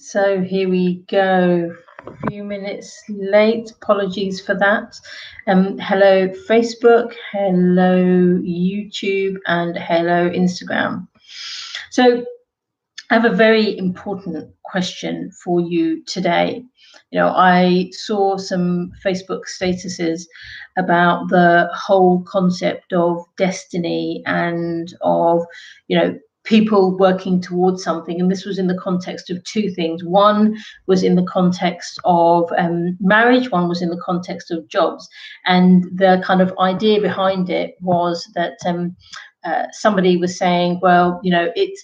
So here we go. A few minutes late. Apologies for that. Hello Facebook, hello YouTube, and hello Instagram. So I have a very important question for you today. I saw some Facebook statuses about the whole concept of destiny and of, people working towards something. And this was in the context of two things. One was in the context of marriage, one was in the context of jobs. And the kind of idea behind it was that somebody was saying, well, it's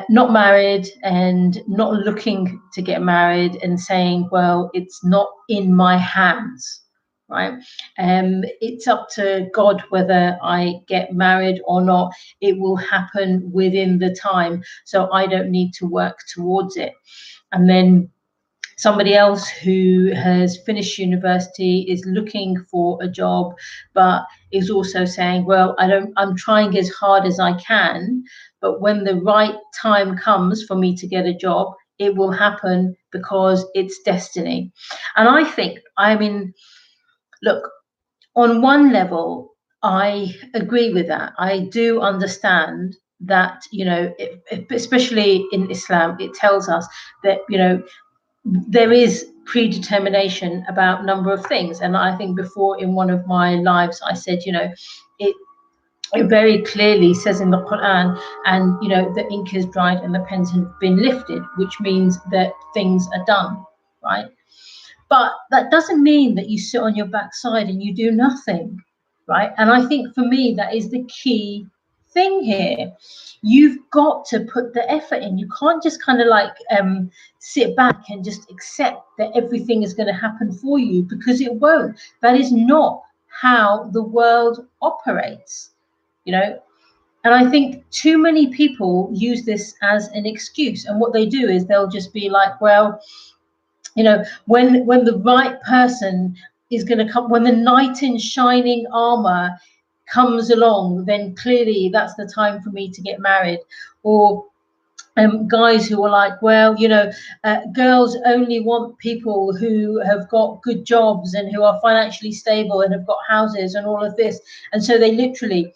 not married and not looking to get married and saying, well, it's not in my hands, right? It's up to God whether I get married or not. It will happen within the time, so I don't need to work towards it. And then somebody else who has finished university is looking for a job, but is also saying, well, I'm trying as hard as I can, but when the right time comes for me to get a job, it will happen because it's destiny. And look, on one level, I agree with that. I do understand that, especially in Islam, it tells us that, there is predetermination about a number of things. And I think before in one of my lives, I said, it very clearly says in the Quran, and the ink is dried and the pens have been lifted, which means that things are done, right? But that doesn't mean that you sit on your backside and you do nothing, right? And I think for me, that is the key thing here. You've got to put the effort in. You can't just kind of like sit back and just accept that everything is going to happen for you, because it won't. That is not how the world operates, And I think too many people use this as an excuse. And what they do is they'll just be like, well, when the right person is going to come, when the knight in shining armor comes along, then clearly that's the time for me to get married. Or guys who are like, well, girls only want people who have got good jobs and who are financially stable and have got houses and all of this. And so they literally,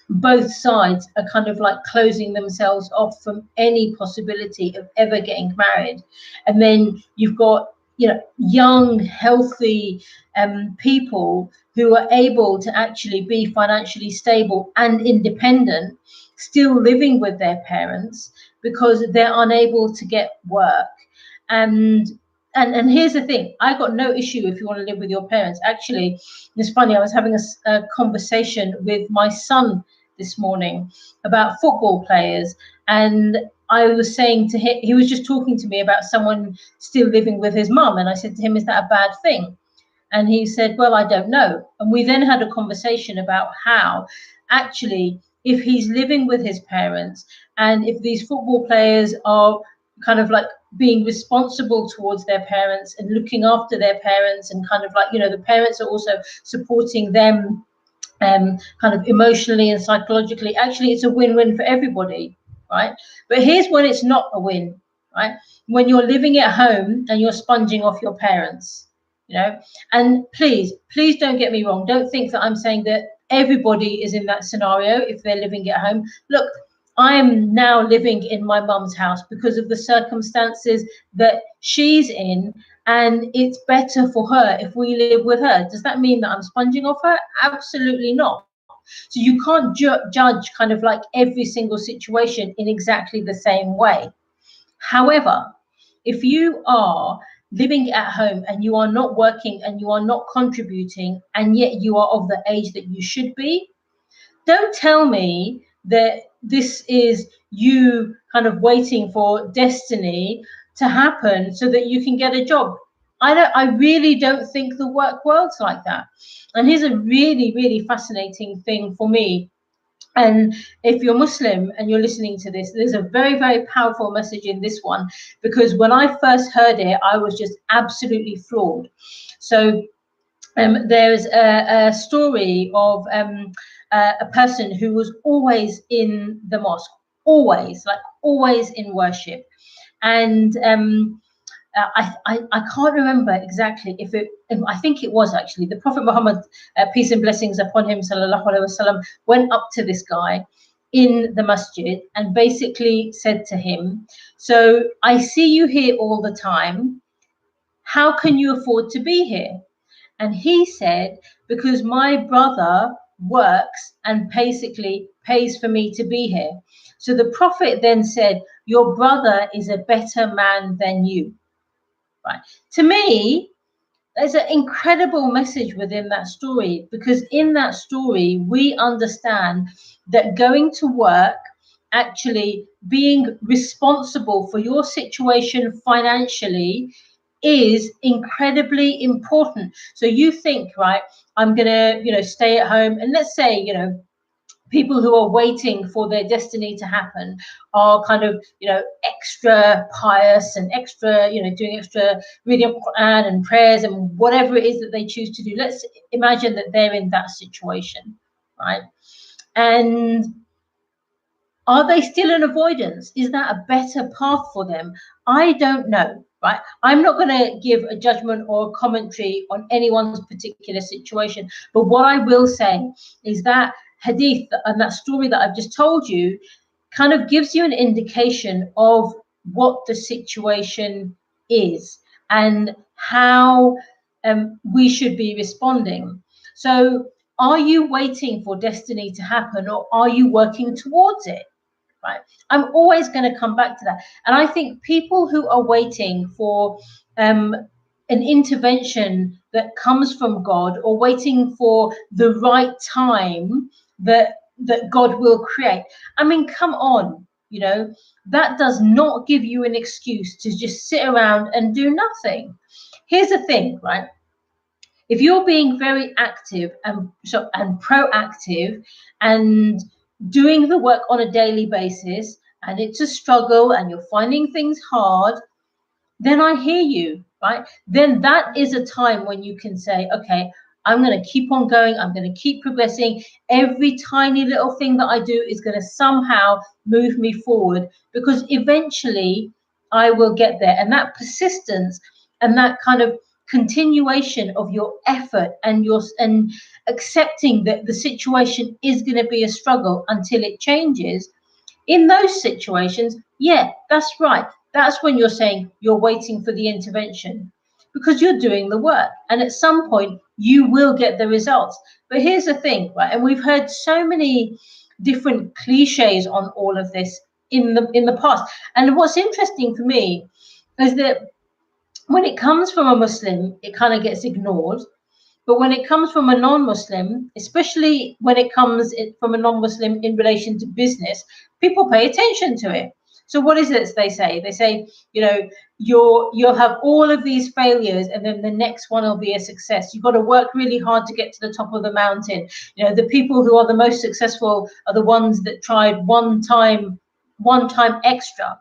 both sides are kind of like closing themselves off from any possibility of ever getting married. And then you've got, young, healthy people who are able to actually be financially stable and independent, still living with their parents because they're unable to get work. And here's the thing, I got no issue if you want to live with your parents. Actually, it's funny, I was having a conversation with my son this morning about football players, and I was saying to him, he was just talking to me about someone still living with his mum, and I said to him, is that a bad thing? And he said, well, I don't know. And we then had a conversation about how actually, if he's living with his parents and if these football players are kind of like being responsible towards their parents and looking after their parents, and kind of like, the parents are also supporting them kind of emotionally and psychologically, actually it's a win-win for everybody, right? But here's when it's not a win, right? When you're living at home and you're sponging off your parents, and please don't get me wrong, don't think that I'm saying that everybody is in that scenario if they're living at home. Look, I am now living in my mum's house because of the circumstances that she's in, and it's better for her if we live with her. Does that mean that I'm sponging off her? Absolutely not. So you can't judge kind of like every single situation in exactly the same way. However, if you are living at home and you are not working and you are not contributing, and yet you are of the age that you should be, don't tell me that this is you kind of waiting for destiny to happen so that you can get a job. I really don't think the work world's like that. And here's a really, really fascinating thing for me. And if you're Muslim and you're listening to this, there's a very, very powerful message in this one, because when I first heard it, I was just absolutely floored. So there's a story of a person who was always in the mosque, always in worship. And I can't remember exactly if I think it was actually the Prophet Muhammad, peace and blessings upon him, sallallahu alaihi wasallam, went up to this guy in the masjid and basically said to him, so I see you here all the time. How can you afford to be here? And he said, because my brother works and basically pays for me to be here. So the Prophet then said, your brother is a better man than you. Right. To me, there's an incredible message within that story, because in that story, we understand that going to work, actually being responsible for your situation financially, is incredibly important. So you think, right, I'm going to, stay at home, and let's say, people who are waiting for their destiny to happen are kind of, extra pious and extra, doing extra reading of Quran and prayers and whatever it is that they choose to do. Let's imagine that they're in that situation, right? And are they still in avoidance? Is that a better path for them? I don't know, right? I'm not going to give a judgment or a commentary on anyone's particular situation. But what I will say is that hadith and that story that I've just told you kind of gives you an indication of what the situation is and how we should be responding. So, are you waiting for destiny to happen, or are you working towards it? Right. I'm always going to come back to that. And I think people who are waiting for an intervention that comes from God, or waiting for the right time that God will create. I mean, come on, that does not give you an excuse to just sit around and do nothing. Here's the thing, right? If you're being very active and proactive and doing the work on a daily basis, and it's a struggle and you're finding things hard, then I hear you, right? Then that is a time when you can say, okay, I'm going to keep on going. I'm going to keep progressing. Every tiny little thing that I do is going to somehow move me forward, because eventually I will get there. And that persistence and that kind of continuation of your effort and accepting that the situation is going to be a struggle until it changes. In those situations, yeah, that's right. That's when you're saying you're waiting for the intervention, because you're doing the work. And at some point, you will get the results. But here's the thing, right? And we've heard so many different cliches on all of this in the past. And what's interesting for me is that when it comes from a Muslim, it kind of gets ignored. But when it comes from a non-Muslim, especially when it comes from a non-Muslim in relation to business, people pay attention to it. So what is it they say? They say, you'll have all of these failures, and then the next one will be a success. You've got to work really hard to get to the top of the mountain. The people who are the most successful are the ones that tried one time extra.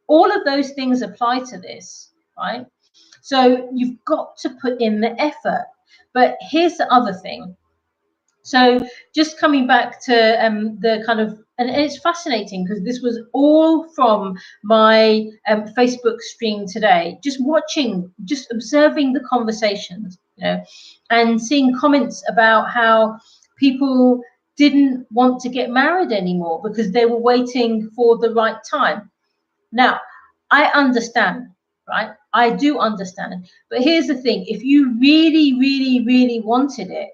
All of those things apply to this, right? So you've got to put in the effort. But here's the other thing. So just coming back to the kind of, and it's fascinating because this was all from my Facebook stream today, just observing the conversations, and seeing comments about how people didn't want to get married anymore because they were waiting for the right time. Now, I understand, right? I do understand. But here's the thing. If you really, really, really wanted it,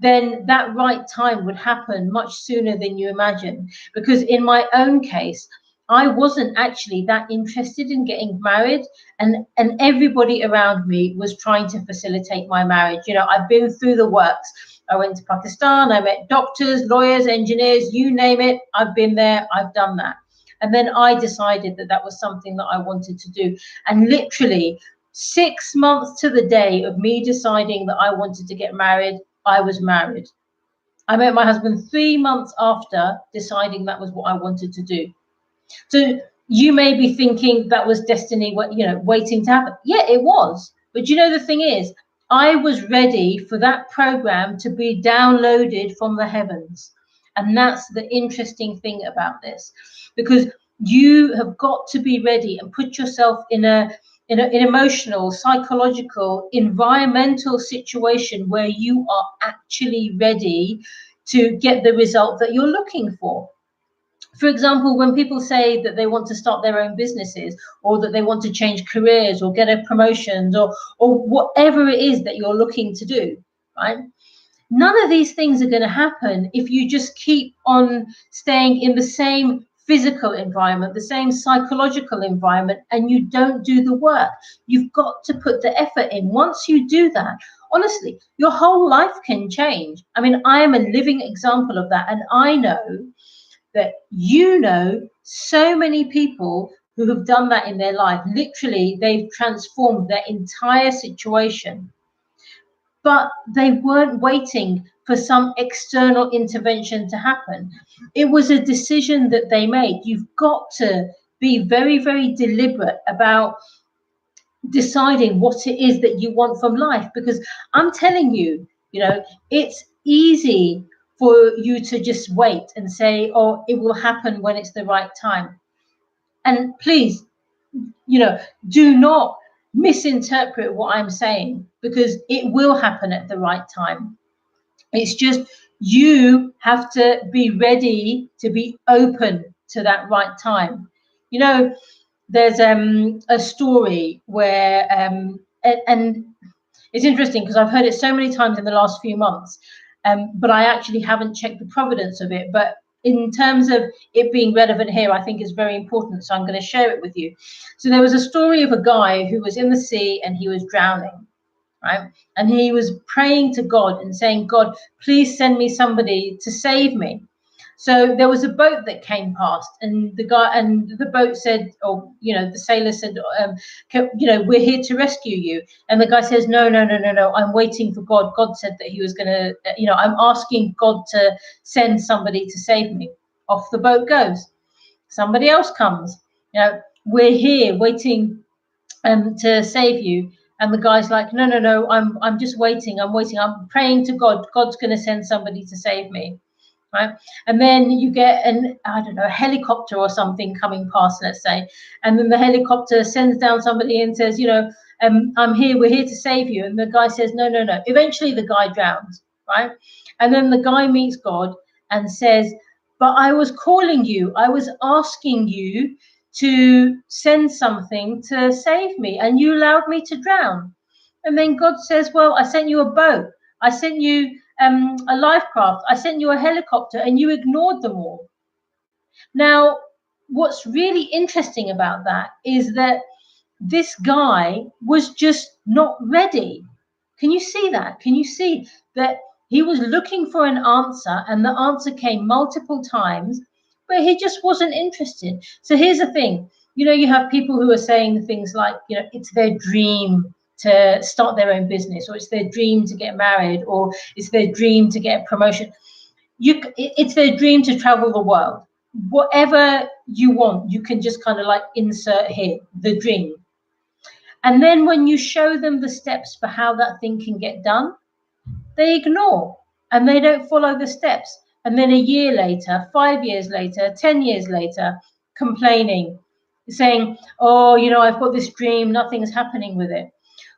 then that right time would happen much sooner than you imagine. Because in my own case, I wasn't actually that interested in getting married, and everybody around me was trying to facilitate my marriage. I've been through the works. I went to Pakistan, I met doctors, lawyers, engineers, you name it. I've been there, I've done that. And then I decided that that was something that I wanted to do. And literally 6 months to the day of me deciding that I wanted to get married, I was married. I met my husband 3 months after deciding that was what I wanted to do. So you may be thinking that was destiny, waiting to happen. Yeah, it was. But the thing is, I was ready for that program to be downloaded from the heavens. And that's the interesting thing about this. Because You have got to be ready and put yourself in an emotional, psychological, environmental situation where you are actually ready to get the result that you're looking for. For example, when people say that they want to start their own businesses, or that they want to change careers or get a promotion, or whatever it is that you're looking to do, right? None of these things are going to happen if you just keep on staying in the same physical environment, the same psychological environment, and you don't do the work. You've got to put the effort in. Once you do that, honestly, your whole life can change. I mean, I am a living example of that. And I know that so many people who have done that in their life. Literally, they've transformed their entire situation. But they weren't waiting for some external intervention to happen. It was a decision that they made. You've got to be very, very deliberate about deciding what it is that you want from life, because I'm telling you, it's easy for you to just wait and say, oh, it will happen when it's the right time. And please, do not misinterpret what I'm saying, because it will happen at the right time. It's just you have to be ready to be open to that right time. There's a story where and it's interesting because I've heard it so many times in the last few months, but I actually haven't checked the provenance of it. But in terms of it being relevant here, I think it's very important. So I'm going to share it with you. So there was a story of a guy who was in the sea and he was drowning, right? And he was praying to God and saying, God, please send me somebody to save me. So there was a boat that came past, and the boat said, or the sailor said, we're here to rescue you. And the guy says, no, I'm waiting for God. God said that he was going to, I'm asking God to send somebody to save me. Off the boat goes. Somebody else comes. We're here waiting to save you. And the guy's like, no, I'm just waiting. I'm praying to God. God's going to send somebody to save me. Right. And then you get a helicopter or something coming past, let's say. And then the helicopter sends down somebody and says, I'm here, we're here to save you. And the guy says, no. Eventually the guy drowns, right? And then the guy meets God and says, but I was calling you, I was asking you to send something to save me, and you allowed me to drown. And then God says, well, I sent you a boat, I sent you a life craft, I sent you a helicopter, and you ignored them all. Now, what's really interesting about that is that this guy was just not ready. Can you see that? Can you see that he was looking for an answer, and the answer came multiple times, but he just wasn't interested? So here's the thing. You have people who are saying things like, it's their dream to start their own business, or it's their dream to get married, or it's their dream to get a promotion. It's their dream to travel the world. Whatever you want, you can just kind of like insert here, the dream. And then when you show them the steps for how that thing can get done, they ignore and they don't follow the steps. And then a year later, 5 years later, 10 years later, complaining, saying, oh, I've got this dream, nothing's happening with it.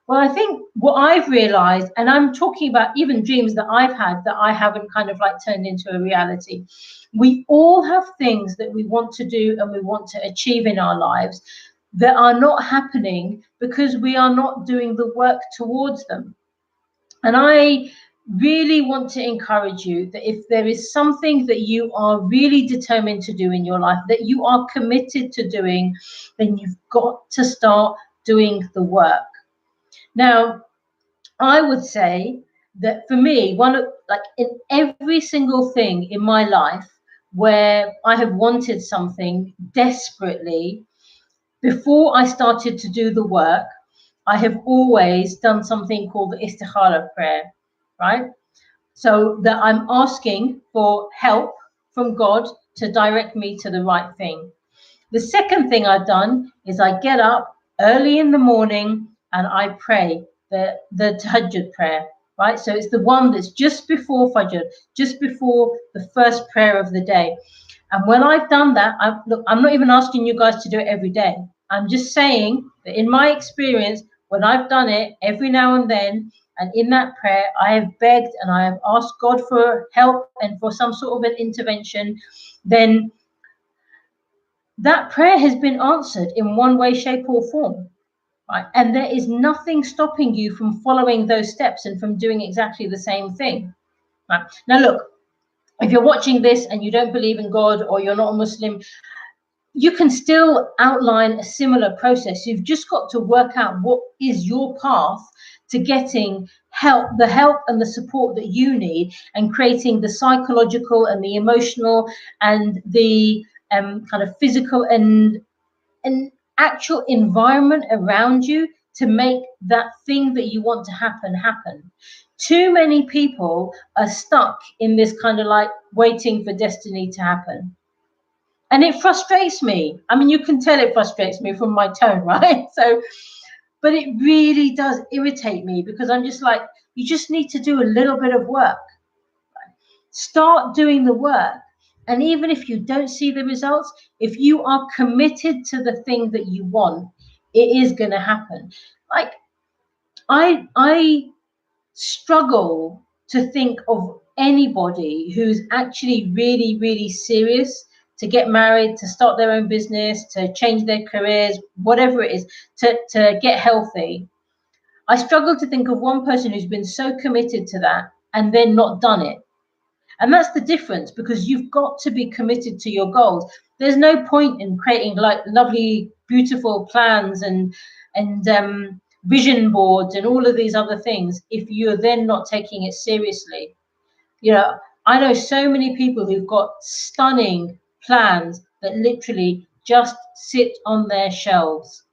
Well, I think what I've realized, and I'm talking about even dreams that I've had that I haven't kind of like turned into a reality. We all have things that we want to do and we want to achieve in our lives that are not happening because we are not doing the work towards them. And I really want to encourage you that if there is something that you are really determined to do in your life, that you are committed to doing, then you've got to start doing the work. Now, I would say that for me, in every single thing in my life where I have wanted something desperately, before I started to do the work, I have always done something called the istikhara prayer, right? So that I'm asking for help from God to direct me to the right thing. The second thing I've done is I get up early in the morning and I pray the tahajjud prayer, right? So it's the one that's just before Fajr, just before the first prayer of the day. And when I've done that, look, I'm not even asking you guys to do it every day. I'm just saying that in my experience, when I've done it every now and then, and in that prayer, I have begged and I have asked God for help and for some sort of an intervention, then that prayer has been answered in one way, shape, or form. Right? And there is nothing stopping you from following those steps and from doing exactly the same thing. Right? Now, look, if you're watching this and you don't believe in God or you're not a Muslim, you can still outline a similar process. You've just got to work out what is your path to getting the help and the support that you need, and creating the psychological and the emotional and the kind of physical and actual environment around you to make that thing that you want to happen. Too many people are stuck in this kind of like waiting for destiny to happen. And it frustrates me. I mean, you can tell it frustrates me from my tone, right? So, but it really does irritate me, because I'm just like, you just need to do a little bit of work. Start doing the work. And even if you don't see the results, if you are committed to the thing that you want, it is going to happen. Like, I struggle to think of anybody who's actually really, really serious to get married, to start their own business, to change their careers, whatever it is, to get healthy. I struggle to think of one person who's been so committed to that and then not done it. And that's the difference, because you've got to be committed to your goals. There's no point in creating like lovely, beautiful plans and vision boards and all of these other things if you're then not taking it seriously. You know, I know so many people who've got stunning plans that literally just sit on their shelves.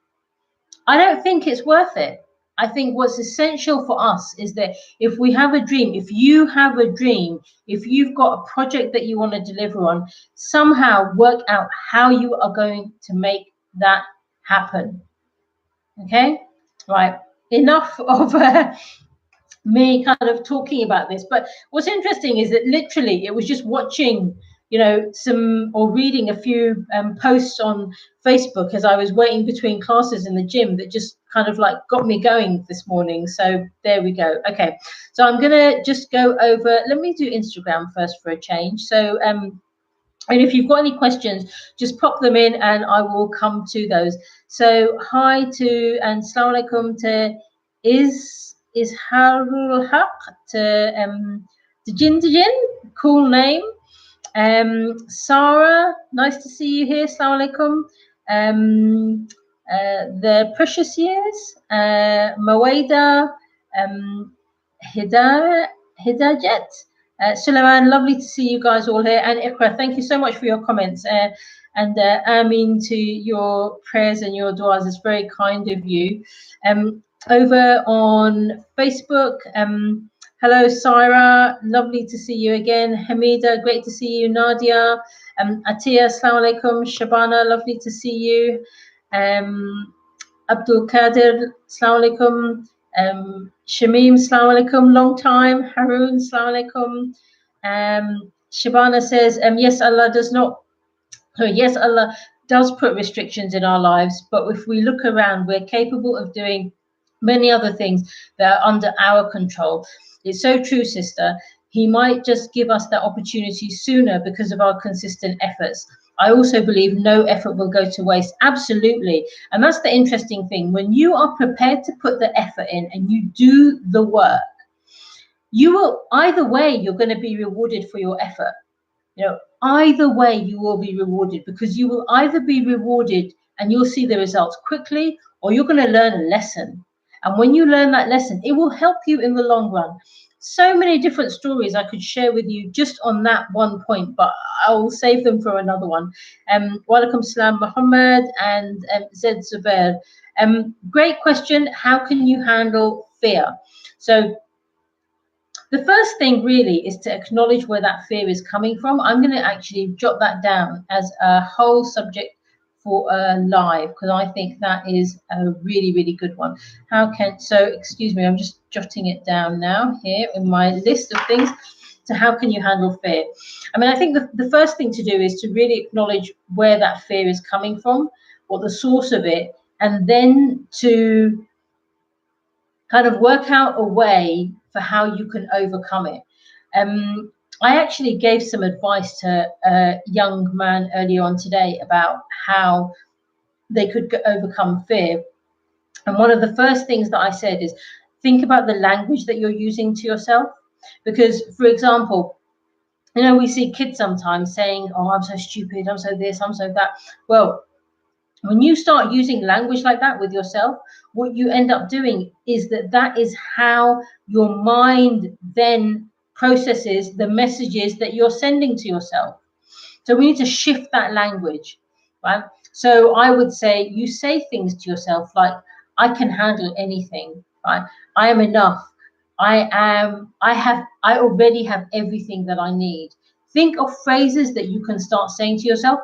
I don't think it's worth it. I think what's essential for us is that if we have a dream, if you have a dream, if you've got a project that you want to deliver on, somehow work out how you are going to make that happen. Okay? Right. Enough of me kind of talking about this. But what's interesting is that literally it was just watching, some or reading a few posts on Facebook as I was waiting between classes in the gym that just kind of like got me going this morning. So there we go. Okay, so I'm gonna just go over, let me do Instagram first for a change. So and if you've got any questions, just pop them in and I will come to those. So hi to and Assalamu alaikum to Harul Haq to Jin, cool name. Sarah, nice to see you here. Assalamu alaikum. The precious years, Maweda, Hidajet, Sulaiman, lovely to see you guys all here. And Ikra, thank you so much for your comments. And Amin to your prayers and your du'as. It's very kind of you. Over on Facebook, hello, Syra. Lovely to see you again. Hamida, great to see you. Nadia, Atia, assalamu alaikum. Shabana, lovely to see you. Abdul Qadir, assalamu alaikum. Shamim, assalamu alaikum. Long time. Haroon, assalamu alaikum. Shabana says, yes, Allah does not. Yes, Allah does put restrictions in our lives, but if we look around, we're capable of doing many other things that are under our control. It's so true, sister. He might just give us that opportunity sooner because of our consistent efforts. I also believe no effort will go to waste. Absolutely. And that's the interesting thing. When you are prepared to put the effort in and you do the work, you will, either way, you're going to be rewarded for your effort. Either way, you will be rewarded, because you will either be rewarded and you'll see the results quickly, or you're going to learn a lesson. And when you learn that lesson, it will help you in the long run. So many different stories I could share with you just on that one point, but I will save them for another one. Walaikum salam, Muhammad and Zed Zubair. Great question. How can you handle fear? So the first thing really is to acknowledge where that fear is coming from. I'm going to actually jot that down as a whole subject for a live, because I think that is a really, really good one. Excuse me, I'm just jotting it down now here in my list of things. to how can you handle fear. I mean, I think the first thing to do is to really acknowledge where that fear is coming from, what the source of it, and then to kind of work out a way for how you can overcome it. I actually gave some advice to a young man earlier on today about how they could overcome fear. And one of the first things that I said is think about the language that you're using to yourself. Because, for example, you know, we see kids sometimes saying, oh, I'm so stupid, I'm so this, I'm so that. Well, when you start using language like that with yourself, what you end up doing is that is how your mind then processes the messages that you're sending to yourself. So we need to shift that language, right? So I would say you say things to yourself like, I can handle anything, right? I am enough. I already have everything that I need. Think of phrases that you can start saying to yourself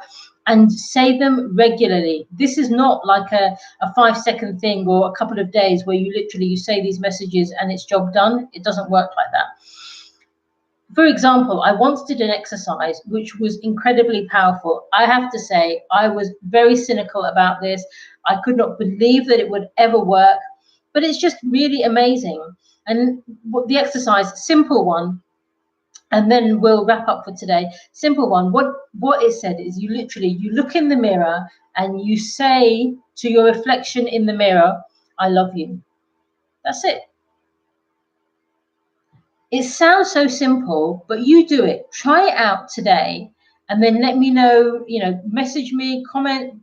and say them regularly. This is not like a 5-second thing or a couple of days where you say these messages and it's job done. It doesn't work like that. For example, I once did an exercise which was incredibly powerful. I have to say, I was very cynical about this. I could not believe that it would ever work, but it's just really amazing. And the exercise, simple one, and then we'll wrap up for today. Simple one. What it said is you look in the mirror and you say to your reflection in the mirror, I love you. That's it. It sounds so simple, but you do it. Try it out today and then let me know, message me, comment.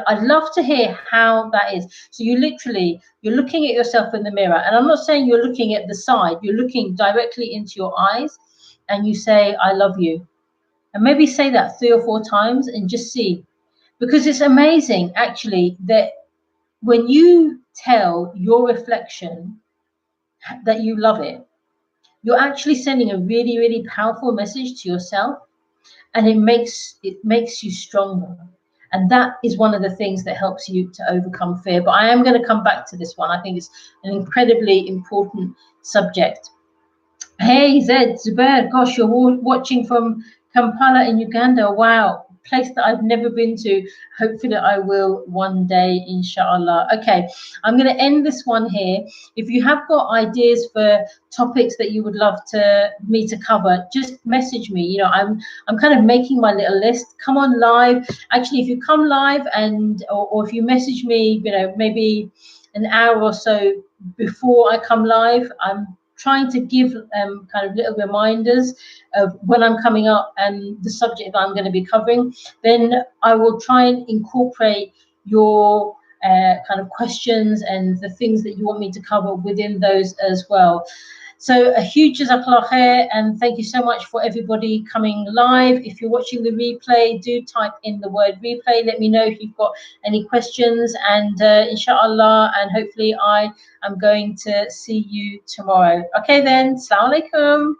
I'd love to hear how that is. So you're looking at yourself in the mirror. And I'm not saying you're looking at the side, you're looking directly into your eyes and you say, I love you. And maybe say that 3 or 4 times and just see. Because it's amazing, actually, that when you tell your reflection that you love it, you're actually sending a really, really powerful message to yourself, and it makes you stronger. And that is one of the things that helps you to overcome fear. But I am going to come back to this one. I think it's an incredibly important subject. Hey, Zed, Zubair, gosh, you're watching from Kampala in Uganda. Wow, place that I've never been to. Hopefully I will one day, inshallah. Okay, I'm going to end this one here. If you have got ideas for topics that you would love me to cover, just message me. I'm kind of making my little list. Come on live. Actually, if you come live or if you message me, maybe an hour or so before I come live, I'm trying to give kind of little reminders of when I'm coming up and the subject that I'm going to be covering. Then I will try and incorporate your kind of questions and the things that you want me to cover within those as well. So a huge jazakallah khair, and thank you so much for everybody coming live. If you're watching the replay, do type in the word replay. Let me know if you've got any questions, and inshallah, and hopefully I am going to see you tomorrow. Okay then, assalamu alaikum.